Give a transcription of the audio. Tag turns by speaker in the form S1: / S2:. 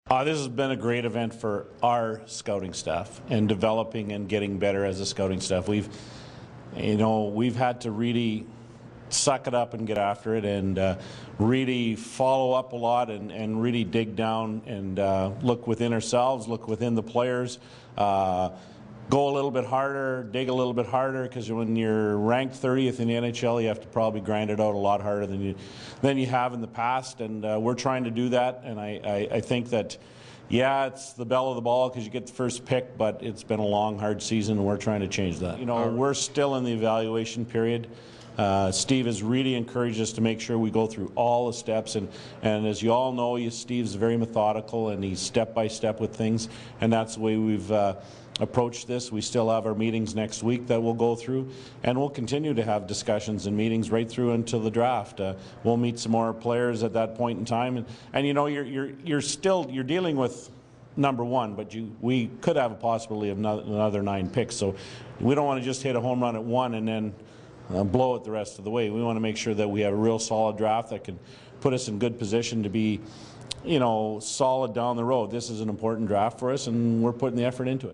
S1: This has been a great event for our scouting staff and developing and getting better as a scouting staff. We've had to really suck it up and get after it and really follow up a lot and really dig down and look within ourselves, look within the players, go a little bit harder, dig a little bit harder, because when you're ranked 30th in the NHL, you have to probably grind it out a lot harder than you have in the past, and we're trying to do that. And I think that, yeah, it's the belle of the ball because you get the first pick, but it's been a long, hard season, and we're trying to change that. We're still in the evaluation period. Steve has really encouraged us to make sure we go through all the steps, and as you all know, Steve's very methodical and he's step by step with things, and that's the way we've approached this. We still have our meetings next week that we'll go through, and we'll continue to have discussions and meetings right through until the draft. We'll meet some more players at that point in time, and you're dealing with number one, but we could have a possibility of another 9 picks, so we don't want to just hit a home run at 1 and then blow it the rest of the way. We want to make sure that we have a real solid draft that can put us in good position to be, solid down the road. This is an important draft for us, and we're putting the effort into it.